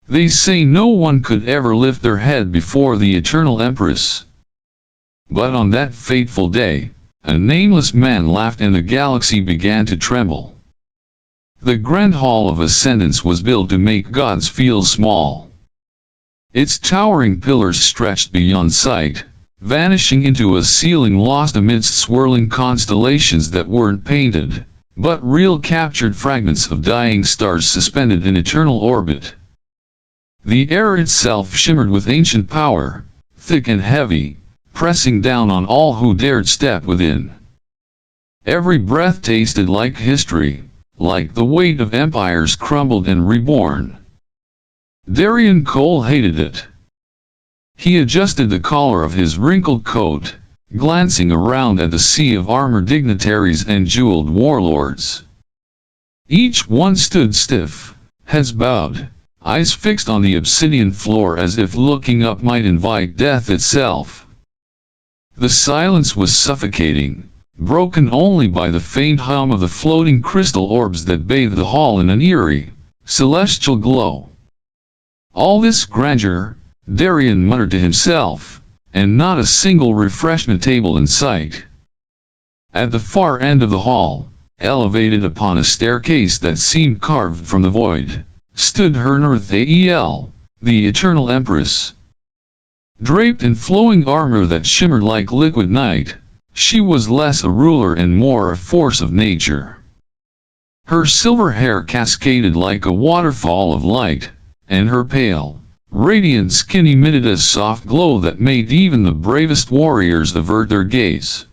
They say no one could ever lift their head before the Eternal Empress. But on that fateful day, a nameless man laughed and the galaxy began to tremble. The Grand Hall of Ascendance was built to make gods feel small. Its towering pillars stretched beyond sight, vanishing into a ceiling lost amidst swirling constellations that weren't painted, but real captured fragments of dying stars suspended in eternal orbit. The air itself shimmered with ancient power, thick and heavy, pressing down on all who dared step within. Every breath tasted like history, like the weight of empires crumbled and reborn. Darian Cole hated it. He adjusted the collar of his wrinkled coat, glancing around at the sea of armored dignitaries and jeweled warlords. Each one stood stiff, heads bowed, eyes fixed on the obsidian floor as if looking up might invite death itself. The silence was suffocating, broken only by the faint hum of the floating crystal orbs that bathed the hall in an eerie, celestial glow. All this grandeur, Darian muttered to himself, and not a single refreshment table in sight. At the far end of the hall, elevated upon a staircase that seemed carved from the void, stood her Nerthael, the Eternal Empress. Draped in flowing armor that shimmered like liquid night, she was less a ruler and more a force of nature. Her silver hair cascaded like a waterfall of light, and her pale, radiant skin emitted a soft glow that made even the bravest warriors avert their gaze.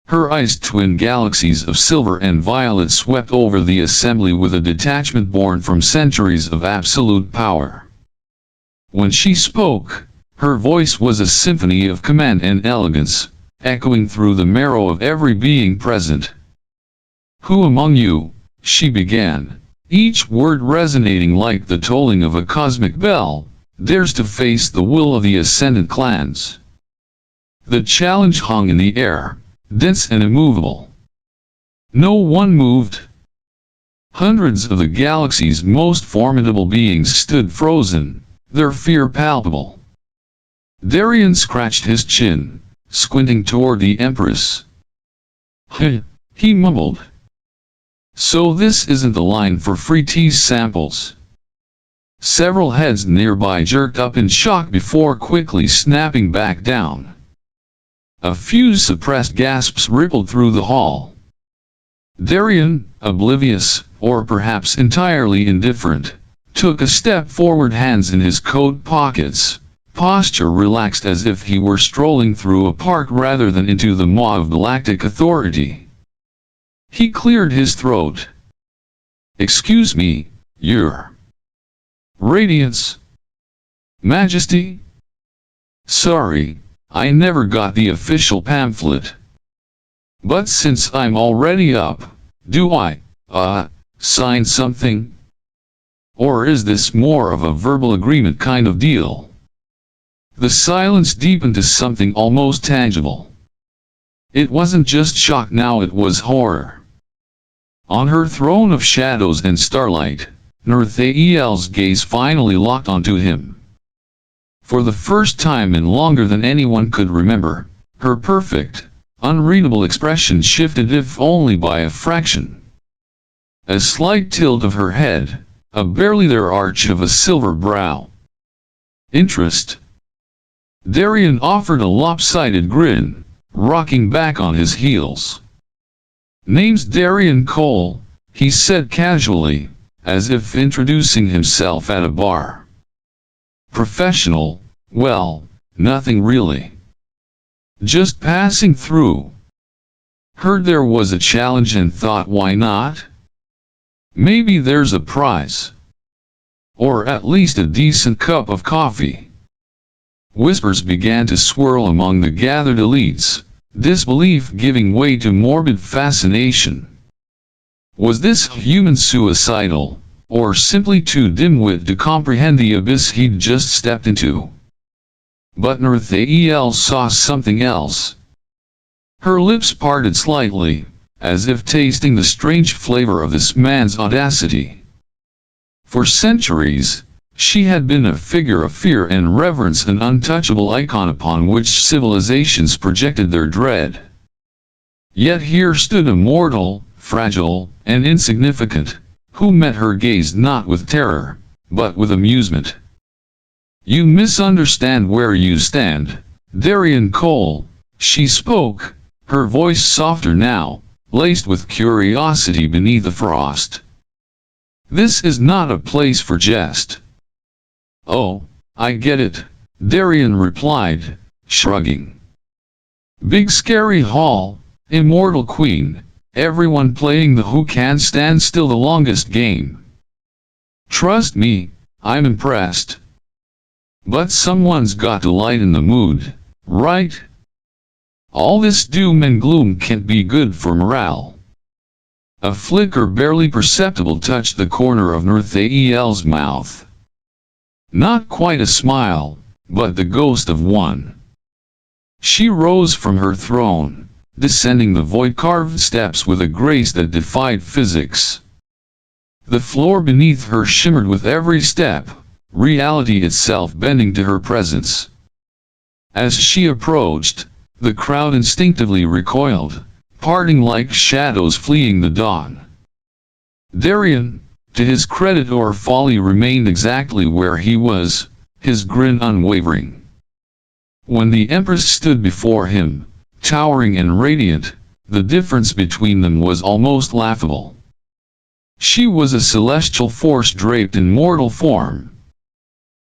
Her eyes, twin galaxies of silver and violet, swept over the assembly with a detachment born from centuries of absolute power. When she spoke, her voice was a symphony of command and elegance, echoing through the marrow of every being present. "Who among you," she began, each word resonating like the tolling of a cosmic bell, "dares to face the will of the Ascendant clans?" The challenge hung in the air, dense and immovable. No one moved. Hundreds of the galaxy's most formidable beings stood frozen, their fear palpable. Darian scratched his chin, squinting toward the Empress. He mumbled. "So this isn't the line for free tease samples." Several heads nearby jerked up in shock before quickly snapping back down. A few suppressed gasps rippled through the hall. Darian, oblivious, or perhaps entirely indifferent, took a step forward, hands in his coat pockets, posture relaxed as if he were strolling through a park rather than into the maw of galactic authority. He cleared his throat. "Excuse me, Your Radiance? Majesty? Sorry, I never got the official pamphlet. But since I'm already up, do I, sign something? Or is this more of a verbal agreement kind of deal?" The silence deepened to something almost tangible. It wasn't just shock now, it was horror. On her throne of shadows and starlight, Nerthael's gaze finally locked onto him. For the first time in longer than anyone could remember, her perfect, unreadable expression shifted, if only by a fraction. A slight tilt of her head, a barely there arch of a silver brow. "Interest?" Darian offered a lopsided grin, rocking back on his heels. "Name's Darian Cole," he said casually, as if introducing himself at a bar. "Professional? Well, nothing really. Just passing through. Heard there was a challenge and thought, why not? Maybe there's a prize. Or at least a decent cup of coffee." Whispers began to swirl among the gathered elites, disbelief giving way to morbid fascination. Was this human suicidal, or simply too dim-witted to comprehend the abyss he'd just stepped into? But Nerthael saw something else. Her lips parted slightly, as if tasting the strange flavor of this man's audacity. For centuries, She had been a figure of fear and reverence, an untouchable icon upon which civilizations projected their dread. Yet here stood a mortal, fragile, and insignificant, who met her gaze not with terror, but with amusement. "You misunderstand where you stand, Darian Cole," she spoke, her voice softer now, laced with curiosity beneath the frost. "This is not a place for jest." "Oh, I get it," Darian replied, shrugging. "Big scary hall, immortal queen, everyone playing the who can stand still the longest game. Trust me, I'm impressed. But someone's got to lighten the mood, right? All this doom and gloom can't be good for morale." A flicker barely perceptible touched the corner of Nathaniel's mouth. Not quite a smile, but the ghost of one. She rose from her throne, descending the void-carved steps with a grace that defied physics. The floor beneath her shimmered with every step, reality itself bending to her presence. As she approached, the crowd instinctively recoiled, parting like shadows fleeing the dawn. Darian, to his credit or folly, remained exactly where he was, his grin unwavering. When the Empress stood before him, towering and radiant, the difference between them was almost laughable. She was a celestial force draped in mortal form.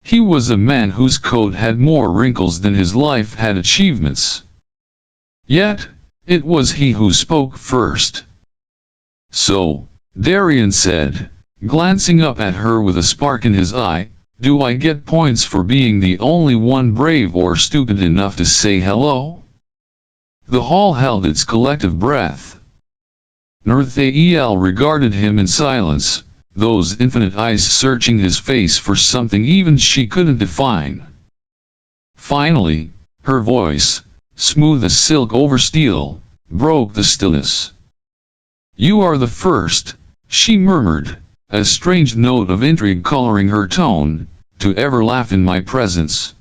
He was a man whose coat had more wrinkles than his life had achievements. Yet, it was he who spoke first. "So," Darian said, glancing up at her with a spark in his eye, "do I get points for being the only one brave or stupid enough to say hello?" The hall held its collective breath. Nathaniel regarded him in silence, those infinite eyes searching his face for something even she couldn't define. Finally, her voice, smooth as silk over steel, broke the stillness. "You are the first," she murmured, a strange note of intrigue coloring her tone, "to ever laugh in my presence."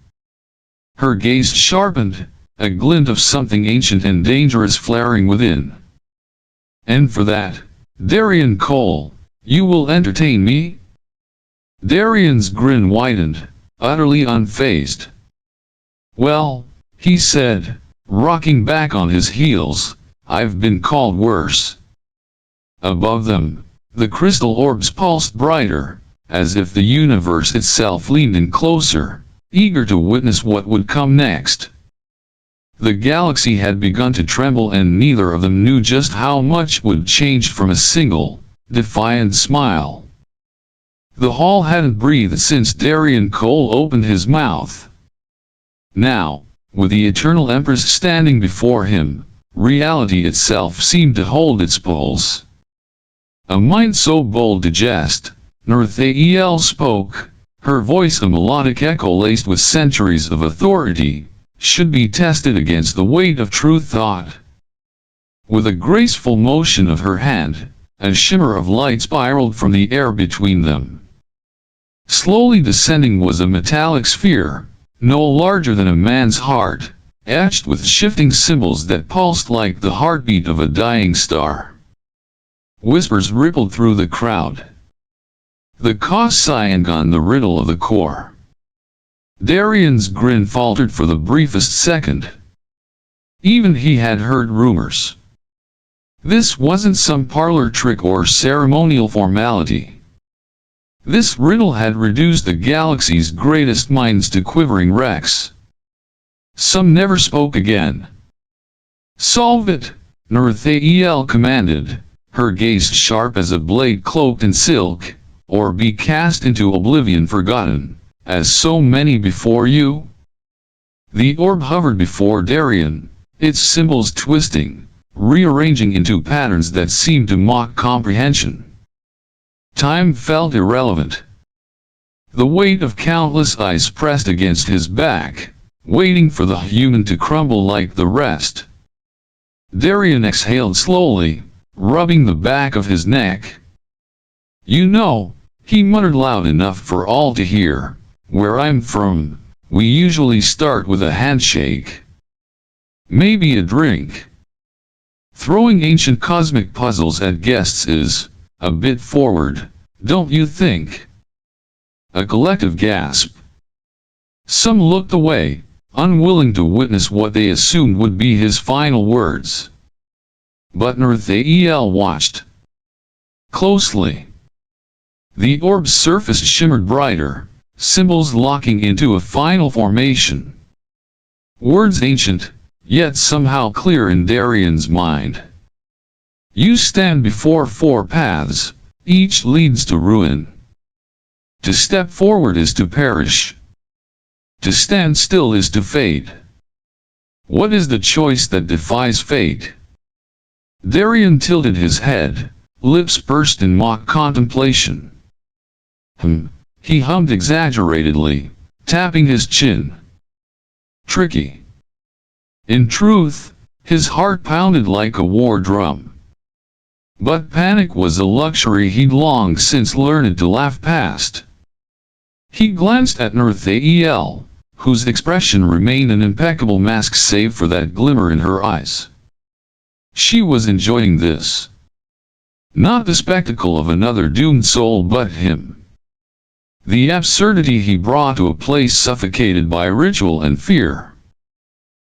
Her gaze sharpened, a glint of something ancient and dangerous flaring within. "And for that, Darian Cole, you will entertain me?" Darian's grin widened, utterly unfazed. "Well," he said, rocking back on his heels, "I've been called worse." Above them, the crystal orbs pulsed brighter, as if the universe itself leaned in closer, eager to witness what would come next. The galaxy had begun to tremble, and neither of them knew just how much would change from a single, defiant smile. The hall hadn't breathed since Darian Cole opened his mouth. Now, with the Eternal Empress standing before him, reality itself seemed to hold its pulse. A mind so bold to jest, Nathaniel spoke, her voice a melodic echo laced with centuries of authority, should be tested against the weight of true thought. With a graceful motion of her hand, a shimmer of light spiraled from the air between them. Slowly descending was a metallic sphere, no larger than a man's heart, etched with shifting symbols that pulsed like the heartbeat of a dying star. Whispers rippled through the crowd. The cause Cyangon, the riddle of the core. Darian's grin faltered for the briefest second. Even he had heard rumors. This wasn't some parlor trick or ceremonial formality. This riddle had reduced the galaxy's greatest minds to quivering wrecks. Some never spoke again. "Solve it," Nathaniel commanded, her gaze sharp as a blade cloaked in silk, "or be cast into oblivion, forgotten, as so many before you." The orb hovered before Darian, its symbols twisting, rearranging into patterns that seemed to mock comprehension. Time felt irrelevant. The weight of countless eyes pressed against his back, waiting for the human to crumble like the rest. Darian exhaled slowly, rubbing the back of his neck. "You know, He muttered loud enough for all to hear. "Where I'm from, we usually start with a handshake. Maybe a drink." Throwing ancient cosmic puzzles at guests is a bit forward, don't you think? A collective gasp. Some looked away, unwilling to witness what they assumed would be his final words. But Nathaniel watched closely. The orb's surface shimmered brighter, symbols locking into a final formation. Words ancient, yet somehow clear in Darian's mind. You stand before four paths, each leads to ruin. To step forward is to perish. To stand still is to fade. What is the choice that defies fate? Darian tilted his head, lips pursed in mock contemplation. He hummed exaggeratedly, tapping his chin. Tricky. In truth, his heart pounded like a war drum. But panic was a luxury he'd long since learned to laugh past. He glanced at Nathaniel, whose expression remained an impeccable mask save for that glimmer in her eyes. She was enjoying this. Not the spectacle of another doomed soul but him. The absurdity he brought to a place suffocated by ritual and fear.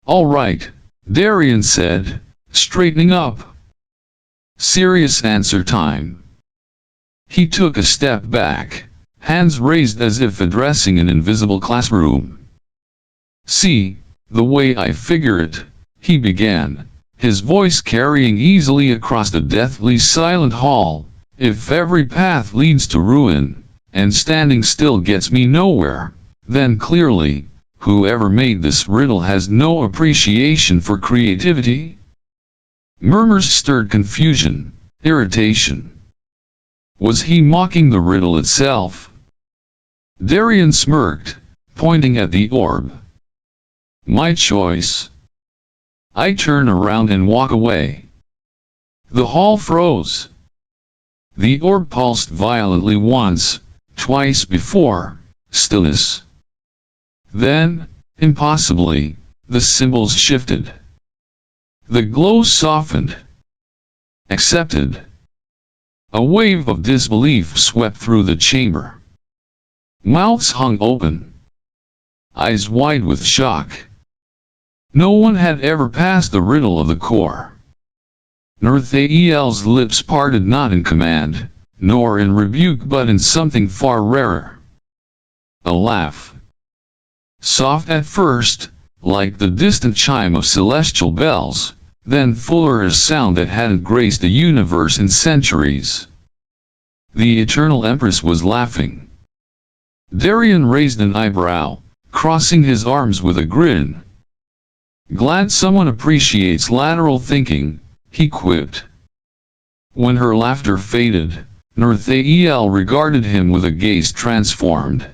"All right," Darian said, straightening up. "Serious answer time." He took a step back, hands raised as if addressing an invisible classroom. "See, the way I figure it," he began, his voice carrying easily across the deathly silent hall, "if every path leads to ruin, and standing still gets me nowhere, then clearly, whoever made this riddle has no appreciation for creativity." Murmurs stirred confusion, irritation. Was he mocking the riddle itself? Darian smirked, pointing at the orb. "My choice." I turn around and walk away. The hall froze. The orb pulsed violently once, twice before, stillness. Then, impossibly, the symbols shifted. The glow softened. Accepted. A wave of disbelief swept through the chamber. Mouths hung open. Eyes wide with shock. No one had ever passed the riddle of the core. Nathaniel's lips parted not in command, nor in rebuke but in something far rarer. A laugh. Soft at first, like the distant chime of celestial bells, then fuller as sound that hadn't graced the universe in centuries. The Eternal Empress was laughing. Darian raised an eyebrow, crossing his arms with a grin. "Glad someone appreciates lateral thinking," he quipped. When her laughter faded, Nathaniel regarded him with a gaze transformed.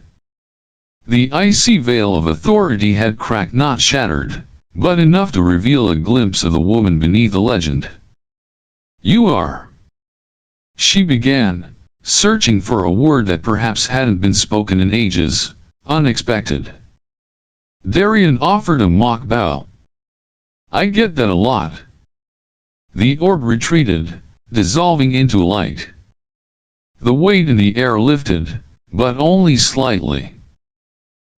The icy veil of authority had cracked not shattered, but enough to reveal a glimpse of the woman beneath the legend. "You are," she began, searching for a word that perhaps hadn't been spoken in ages, unexpected. Darian offered a mock bow. "I get that a lot." The orb retreated, dissolving into light. The weight in the air lifted, but only slightly.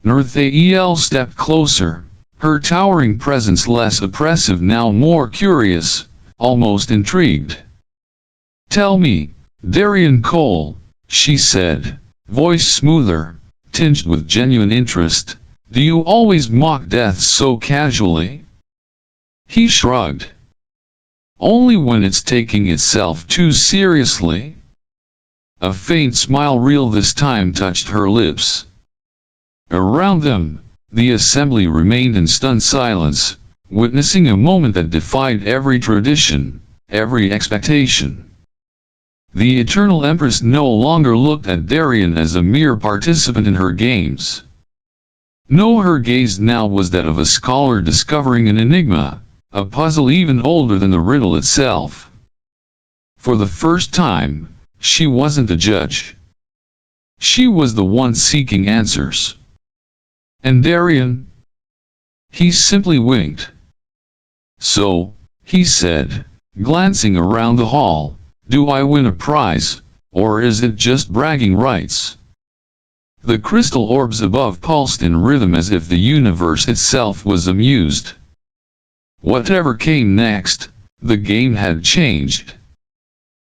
Nathaniel stepped closer, her towering presence less oppressive now more curious, almost intrigued. "Tell me, Darian Cole," she said, voice smoother, tinged with genuine interest, "do you always mock death so casually?" He shrugged. "Only when it's taking itself too seriously." A faint smile real this time touched her lips. Around them, the assembly remained in stunned silence, witnessing a moment that defied every tradition, every expectation. The Eternal Empress no longer looked at Darian as a mere participant in her games. No, her gaze now was that of a scholar discovering an enigma, a puzzle even older than the riddle itself. For the first time, she wasn't a judge. She was the one seeking answers. And Darian? He simply winked. So, he said, glancing around the hall, do I win a prize, or is it just bragging rights? The crystal orbs above pulsed in rhythm as if the universe itself was amused. Whatever came next, the game had changed.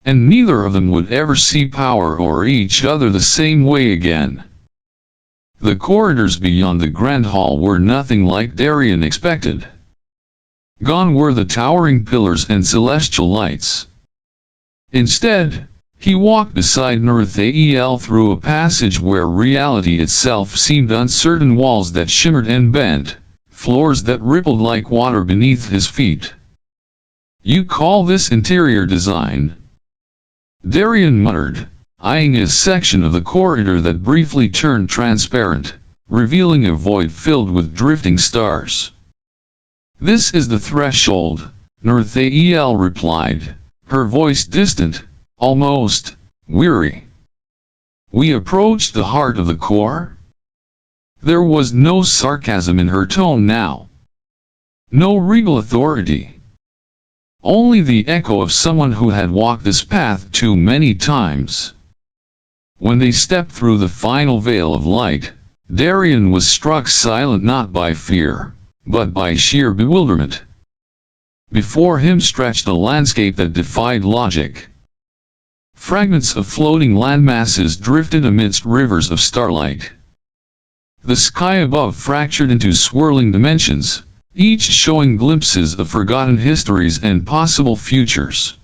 And neither of them would ever see power or each other the same way again. The corridors beyond the grand hall were nothing like Darian expected. Gone were the towering pillars and celestial lights. Instead, he walked beside Nathaniel through a passage where reality itself seemed uncertain, walls that shimmered and bent, floors that rippled like water beneath his feet. You call this interior design? Darian muttered, eyeing a section of the corridor that briefly turned transparent, revealing a void filled with drifting stars. This is the threshold, Nathaniel replied, her voice distant, almost weary. We approached the heart of the core. There was no sarcasm in her tone now. No regal authority. Only the echo of someone who had walked this path too many times. When they stepped through the final veil of light, Darian was struck silent not by fear, but by sheer bewilderment. Before him stretched a landscape that defied logic. Fragments of floating landmasses drifted amidst rivers of starlight. The sky above fractured into swirling dimensions, each showing glimpses of forgotten histories and possible futures.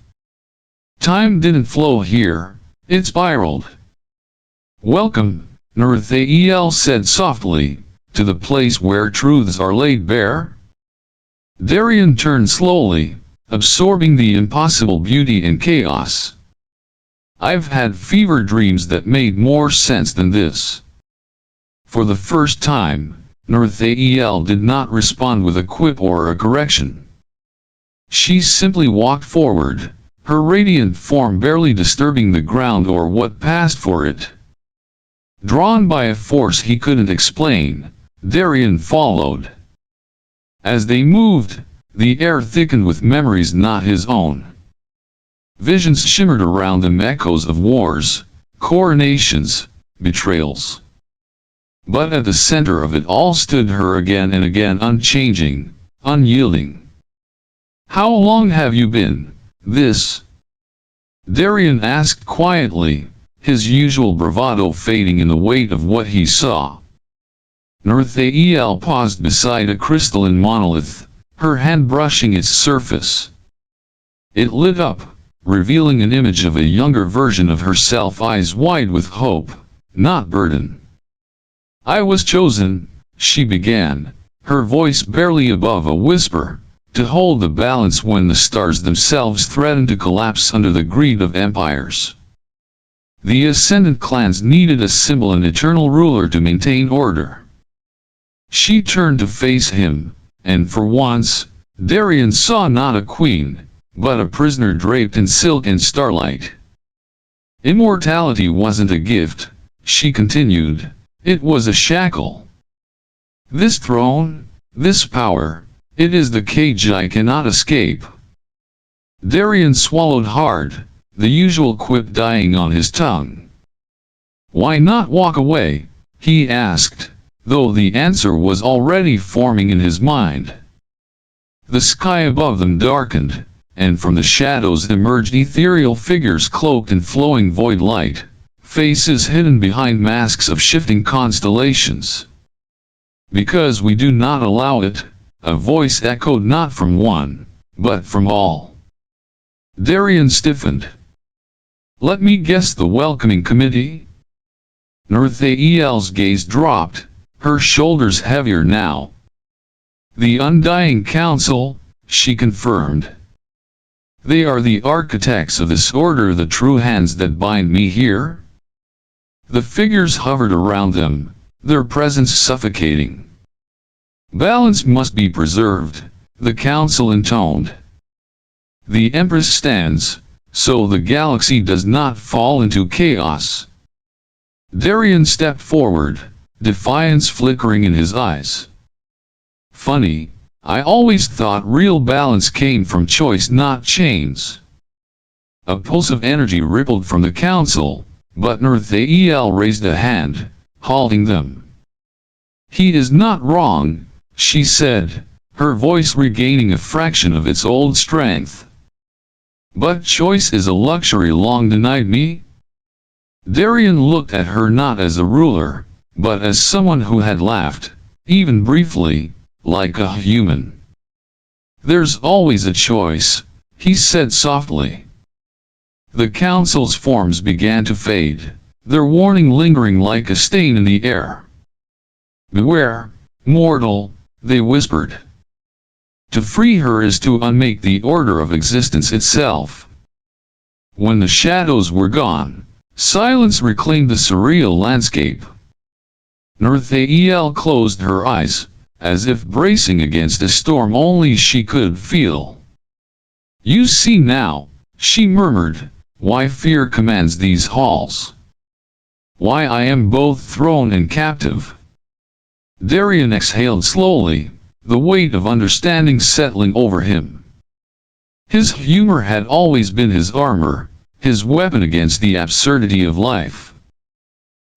Time didn't flow here, it spiraled. Welcome, Nathaniel said softly, to the place where truths are laid bare. Darian turned slowly, absorbing the impossible beauty and chaos. I've had fever dreams that made more sense than this. For the first time, Nathaniel did not respond with a quip or a correction. She simply walked forward, her radiant form barely disturbing the ground or what passed for it. Drawn by a force he couldn't explain, Darian followed. As they moved, the air thickened with memories not his own. Visions shimmered around them, echoes of wars, coronations, betrayals. But at the center of it all stood her again and again, unchanging, unyielding. How long have you been this? Darian asked quietly, his usual bravado fading in the weight of what he saw. Nathaniel paused beside a crystalline monolith, her hand brushing its surface. It lit up, revealing an image of a younger version of herself, eyes wide with hope, not burden. I was chosen, she began, her voice barely above a whisper, to hold the balance when the stars themselves threatened to collapse under the greed of empires. The ascendant clans needed a symbol, an eternal ruler to maintain order. She turned to face him, and for once, Darian saw not a queen, but a prisoner draped in silk and starlight. Immortality wasn't a gift, she continued, it was a shackle. This throne, this power, it is the cage I cannot escape. Darian swallowed hard, the usual quip dying on his tongue. Why not walk away, he asked, though the answer was already forming in his mind. The sky above them darkened, and from the shadows emerged ethereal figures cloaked in flowing void light, faces hidden behind masks of shifting constellations. Because we do not allow it, a voice echoed not from one, but from all. Darian stiffened. Let me guess, the welcoming committee? Nathaniel's gaze dropped, her shoulders heavier now. The Undying Council, she confirmed. They are the architects of this order, the true hands that bind me here. The figures hovered around them, their presence suffocating. Balance must be preserved, the council intoned. The Empress stands, so the galaxy does not fall into chaos. Darian stepped forward, defiance flickering in his eyes. Funny, I always thought real balance came from choice, not chains. A pulse of energy rippled from the council, but Nathaniel raised a hand, halting them. He is not wrong, she said, her voice regaining a fraction of its old strength. But choice is a luxury long denied me. Darian looked at her not as a ruler, but as someone who had laughed, even briefly, like a human. There's always a choice, he said softly. The council's forms began to fade, their warning lingering like a stain in the air. Beware, mortal, they whispered. To free her is to unmake the order of existence itself. When the shadows were gone, silence reclaimed the surreal landscape. Nathaniel closed her eyes, as if bracing against a storm only she could feel. You see now, she murmured, why fear commands these halls. Why I am both throne and captive. Darian exhaled slowly, the weight of understanding settling over him. His humor had always been his armor, his weapon against the absurdity of life.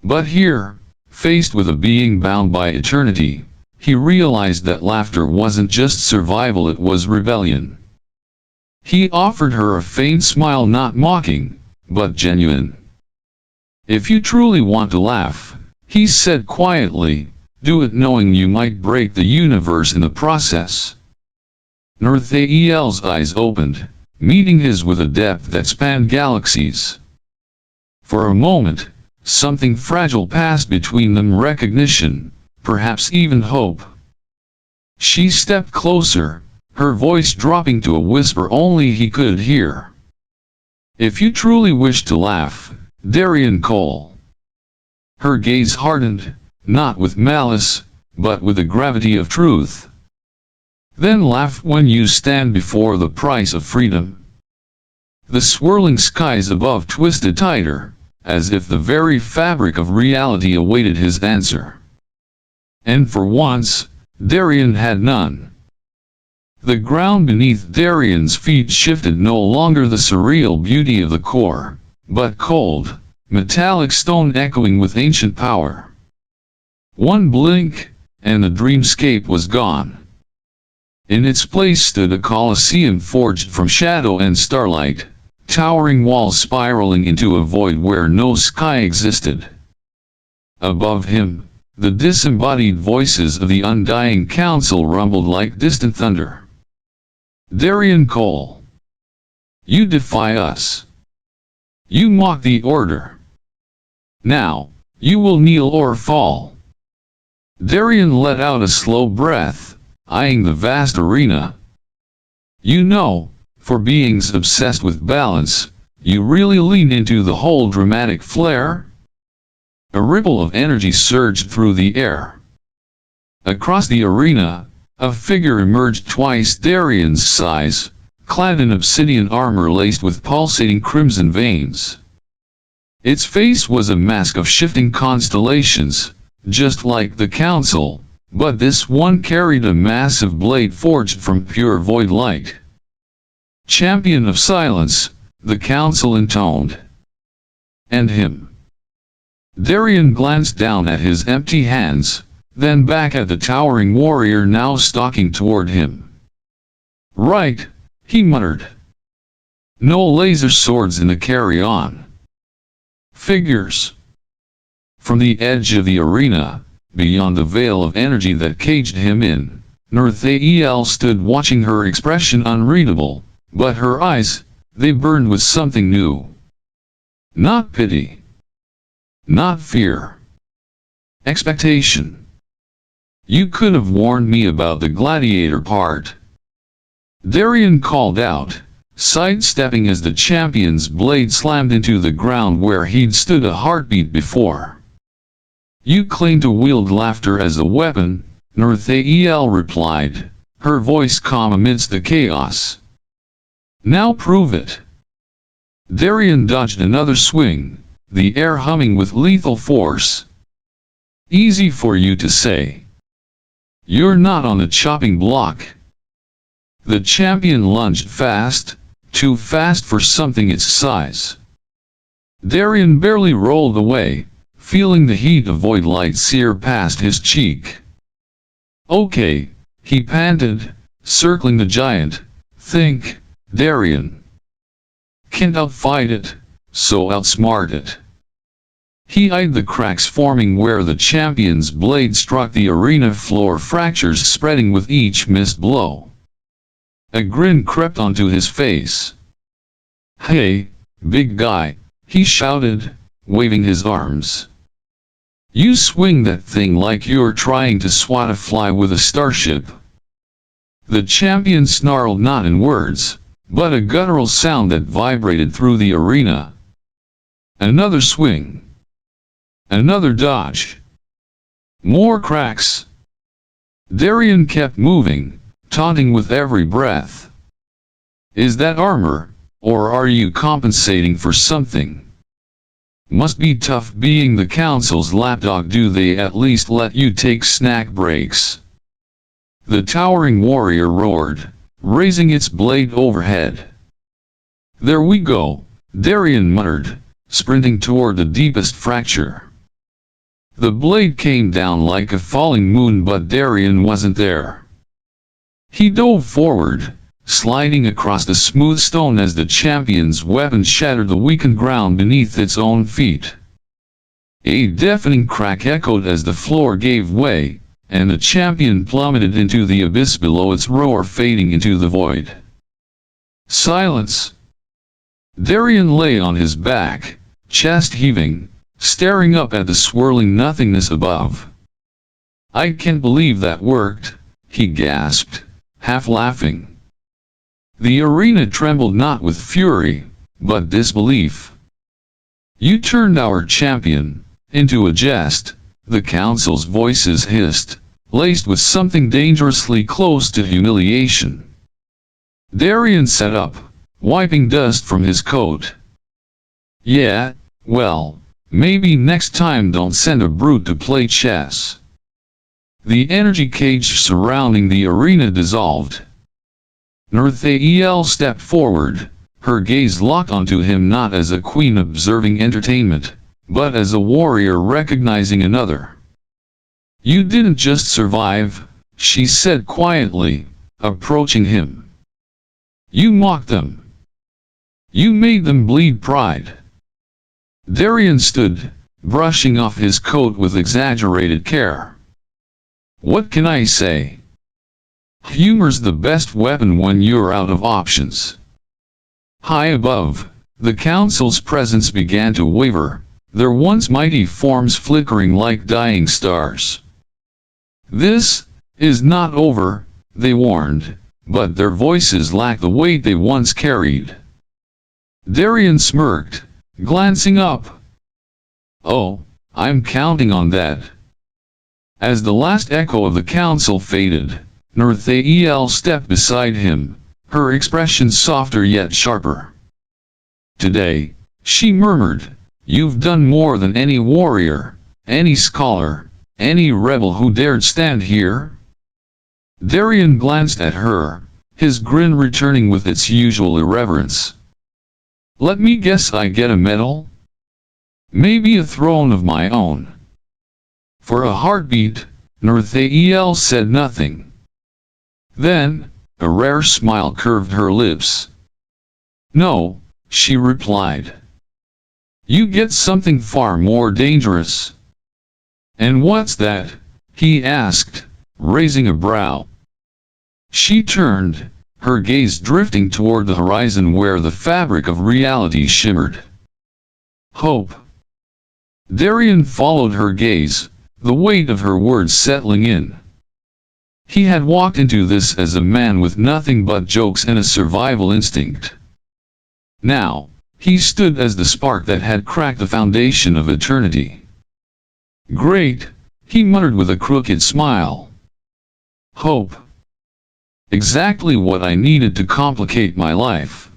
But here, faced with a being bound by eternity, he realized that laughter wasn't just survival, it was rebellion. He offered her a faint smile, not mocking, but genuine. If you truly want to laugh, he said quietly, do it knowing you might break the universe in the process. Nathaniel's eyes opened, meeting his with a depth that spanned galaxies. For a moment, something fragile passed between them, recognition, perhaps even hope. She stepped closer, her voice dropping to a whisper only he could hear. If you truly wish to laugh, Darian Cole. Her gaze hardened, not with malice, but with the gravity of truth. Then laugh when you stand before the price of freedom. The swirling skies above twisted tighter, as if the very fabric of reality awaited his answer. And for once, Darian had none. The ground beneath Darian's feet shifted, no longer the surreal beauty of the core, but cold, metallic stone echoing with ancient power. One blink, and the dreamscape was gone. In its place stood a colosseum forged from shadow and starlight, towering walls spiraling into a void where no sky existed. Above him, the disembodied voices of the undying council rumbled like distant thunder. Darian Cole. You defy us. You mock the order. Now, you will kneel or fall. Darian let out a slow breath, eyeing the vast arena. You know, for beings obsessed with balance, you really lean into the whole dramatic flair? A ripple of energy surged through the air. Across the arena, a figure emerged twice Darian's size, clad in obsidian armor laced with pulsating crimson veins. Its face was a mask of shifting constellations, just like the council, but this one carried a massive blade forged from pure void light. Champion of silence, the council intoned. And him. Darian glanced down at his empty hands, then back at the towering warrior now stalking toward him. Right, he muttered. No laser swords in the carry-on. Figures. From the edge of the arena, beyond the veil of energy that caged him in, Nathaniel stood watching, her expression unreadable, but her eyes, they burned with something new. Not pity. Not fear. Expectation. You could have warned me about the gladiator part. Darian called out, sidestepping as the champion's blade slammed into the ground where he'd stood a heartbeat before. You claim to wield laughter as a weapon, Nathaniel replied, her voice calm amidst the chaos. Now prove it. Darian dodged another swing, the air humming with lethal force. Easy for you to say. You're not on the chopping block. The champion lunged fast, too fast for something its size. Darian barely rolled away, feeling the heat of void light sear past his cheek. Okay, he panted, circling the giant. Think, Darian. Can't outfight it, so outsmart it. He eyed the cracks forming where the champion's blade struck the arena floor, fractures spreading with each missed blow. A grin crept onto his face. Hey, big guy, he shouted, waving his arms. You swing that thing like you're trying to swat a fly with a starship. The champion snarled, not in words, but a guttural sound that vibrated through the arena. Another swing. Another dodge. More cracks. Darian kept moving, taunting with every breath. Is that armor, or are you compensating for something? Must be tough being the council's lapdog. Do they at least let you take snack breaks? The towering warrior roared, raising its blade overhead. There we go, Darian muttered, sprinting toward the deepest fracture. The blade came down like a falling moon, but Darian wasn't there. He dove forward, sliding across the smooth stone as the champion's weapon shattered the weakened ground beneath its own feet. A deafening crack echoed as the floor gave way, and the champion plummeted into the abyss below, its roar fading into the void. Silence. Darian lay on his back, chest heaving, staring up at the swirling nothingness above. I can't believe that worked, he gasped, half laughing. The arena trembled, not with fury, but disbelief. You turned our champion into a jest, the council's voices hissed, laced with something dangerously close to humiliation. Darian sat up, wiping dust from his coat. Yeah, well, maybe next time don't send a brute to play chess. The energy cage surrounding the arena dissolved. Northael stepped forward, her gaze locked onto him, not as a queen observing entertainment, but as a warrior recognizing another. You didn't just survive, she said quietly, approaching him. You mocked them. You made them bleed pride. Darian stood, brushing off his coat with exaggerated care. What can I say? Humor's the best weapon when you're out of options. High above, the council's presence began to waver, their once mighty forms flickering like dying stars. This is not over, they warned, but their voices lacked the weight they once carried. Darian smirked, glancing up. Oh, I'm counting on that. As the last echo of the council faded, Northael stepped beside him, her expression softer yet sharper. Today, she murmured, you've done more than any warrior, any scholar, any rebel who dared stand here. Darian glanced at her, his grin returning with its usual irreverence. Let me guess, I get a medal? Maybe a throne of my own. For a heartbeat, Northael said nothing. Then, a rare smile curved her lips. No, she replied. You get something far more dangerous. And what's that? He asked, raising a brow. She turned, her gaze drifting toward the horizon where the fabric of reality shimmered. Hope. Darian followed her gaze, the weight of her words settling in. He had walked into this as a man with nothing but jokes and a survival instinct. Now, he stood as the spark that had cracked the foundation of eternity. Great, he muttered with a crooked smile. Hope. Exactly what I needed to complicate my life.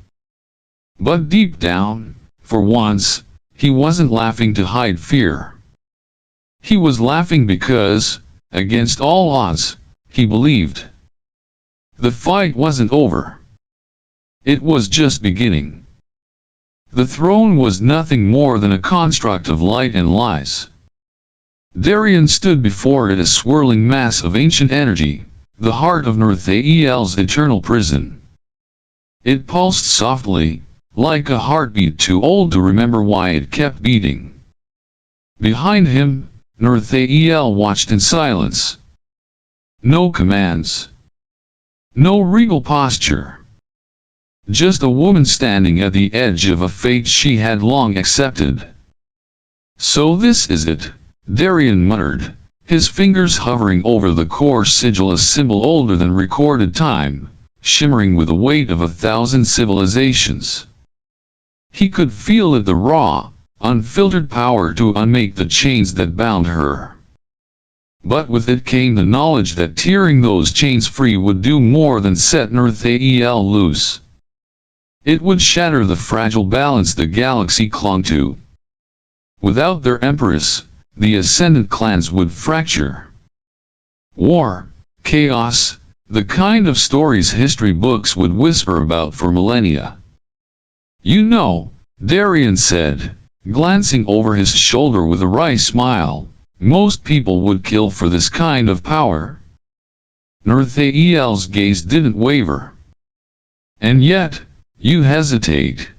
But deep down, for once, he wasn't laughing to hide fear. He was laughing because, against all odds, he believed. The fight wasn't over. It was just beginning. The throne was nothing more than a construct of light and lies. Darian stood before it a swirling mass of ancient energy, the heart of Northael's eternal prison. It pulsed softly, like a heartbeat too old to remember why it kept beating. Behind him, Northael watched in silence. No commands. No regal posture. Just a woman standing at the edge of a fate she had long accepted. So this is it, Darian muttered, his fingers hovering over the core sigil, a symbol older than recorded time, shimmering with the weight of 1,000 civilizations. He could feel it, the raw, unfiltered power to unmake the chains that bound her. But with it came the knowledge that tearing those chains free would do more than set Northael loose. It would shatter the fragile balance the galaxy clung to. Without their empress, the ascendant clans would fracture. War, chaos, the kind of stories history books would whisper about for millennia. You know, Darian said, glancing over his shoulder with a wry smile, most people would kill for this kind of power. Northael's gaze didn't waver. And yet, you hesitate.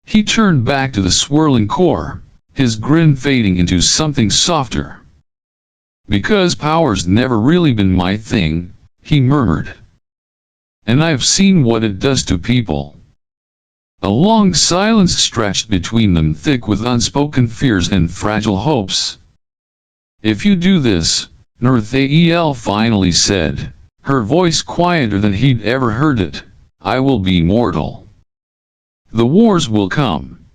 He turned back to the swirling core, his grin fading into something softer. Because power's never really been my thing, he murmured. And I've seen what it does to people. A long silence stretched between them, thick with unspoken fears and fragile hopes. If you do this, Northael finally said, her voice quieter than he'd ever heard it, I will be mortal. The wars will come.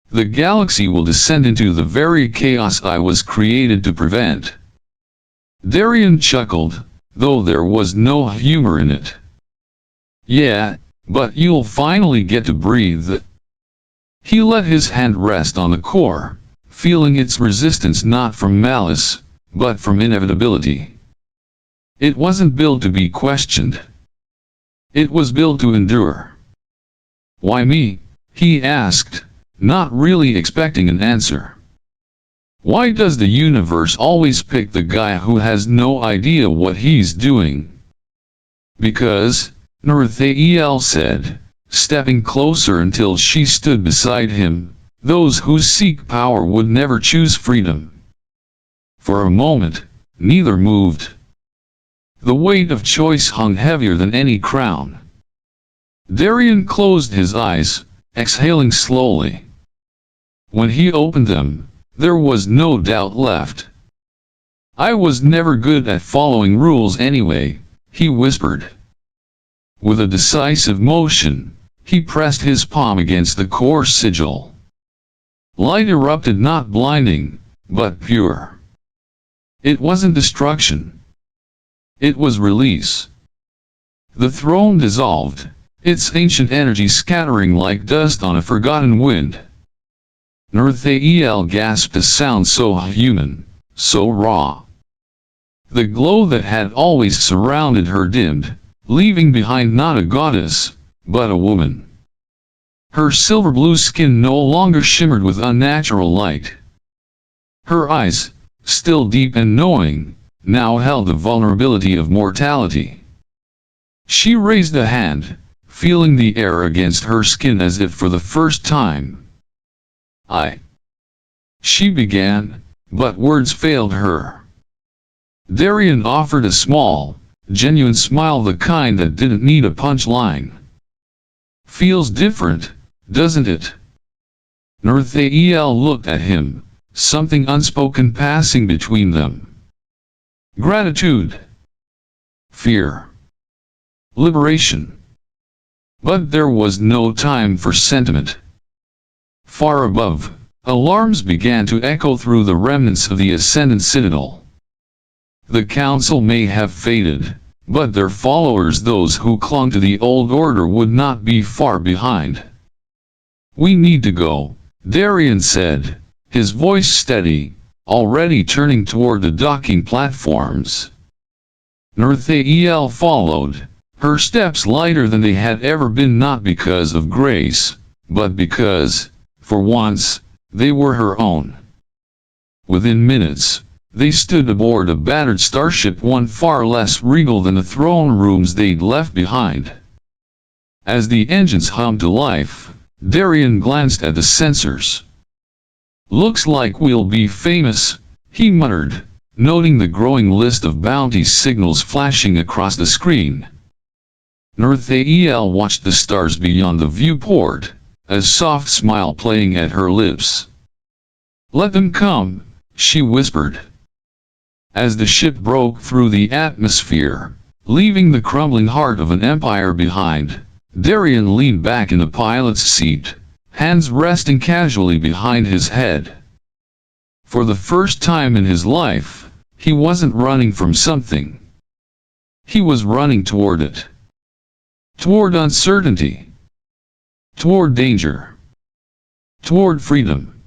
The galaxy will descend into the very chaos I was created to prevent. Darian chuckled, though there was no humor in it. Yeah, but you'll finally get to breathe. He let his hand rest on the core, feeling its resistance not from malice, but from inevitability. It wasn't built to be questioned. It was built to endure. Why me? He asked, not really expecting an answer. Why does the universe always pick the guy who has no idea what he's doing? Because, Northael said, stepping closer until she stood beside him, those who seek power would never choose freedom. For a moment, neither moved. The weight of choice hung heavier than any crown. Darian closed his eyes, exhaling slowly. When he opened them, there was no doubt left. I was never good at following rules anyway, he whispered. With a decisive motion, he pressed his palm against the core sigil. Light erupted, not blinding, but pure. It wasn't destruction. It was release. The throne dissolved, its ancient energy scattering like dust on a forgotten wind. Northael gasped, a sound so human, so raw. The glow that had always surrounded her dimmed, leaving behind not a goddess, but a woman. Her silver-blue skin no longer shimmered with unnatural light. Her eyes, still deep and knowing, now held the vulnerability of mortality. She raised a hand, feeling the air against her skin as if for the first time. She began, but words failed her. Darian offered a small, genuine smile, the kind that didn't need a punchline. Feels different, doesn't it? Northael looked at him, something unspoken passing between them. Gratitude. Fear. Liberation. But there was no time for sentiment. Far above, alarms began to echo through the remnants of the Ascendant Citadel. The council may have faded, but their followers, those who clung to the old order, would not be far behind. We need to go, Darian said, his voice steady, already turning toward the docking platforms. Northael followed, her steps lighter than they had ever been, not because of grace, but because, for once, they were her own. Within minutes, they stood aboard a battered starship, one far less regal than the throne rooms they'd left behind. As the engines hummed to life, Darian glanced at the sensors. "Looks like we'll be famous," he muttered, noting the growing list of bounty signals flashing across the screen. Northael watched the stars beyond the viewport, a soft smile playing at her lips. "Let them come," she whispered. As the ship broke through the atmosphere, leaving the crumbling heart of an empire behind, Darian leaned back in the pilot's seat, hands resting casually behind his head. For the first time in his life, he wasn't running from something. He was running toward it. Toward uncertainty. Toward danger. Toward freedom.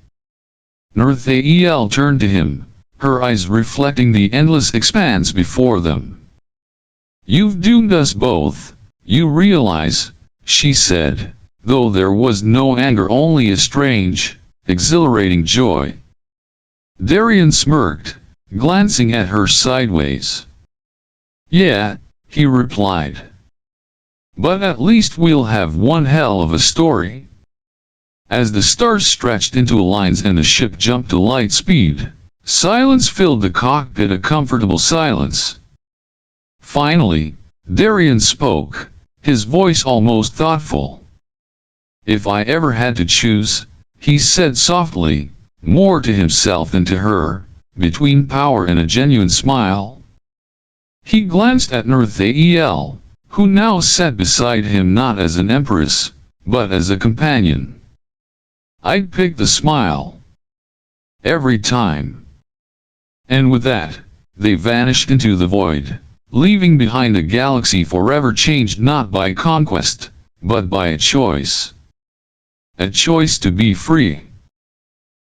Northael turned to him, her eyes reflecting the endless expanse before them. "You've doomed us both, you realize," she said, though there was no anger, only a strange, exhilarating joy. Darian smirked, glancing at her sideways. "Yeah," he replied. "But at least we'll have one hell of a story." As the stars stretched into lines and the ship jumped to light speed, silence filled the cockpit, a comfortable silence. Finally, Darian spoke, his voice almost thoughtful. "If I ever had to choose," he said softly, more to himself than to her, "between power and a genuine smile." He glanced at Northael, who now sat beside him not as an empress, but as a companion. "I'd pick the smile. Every time." And with that, they vanished into the void, leaving behind a galaxy forever changed not by conquest, but by a choice. A choice to be free.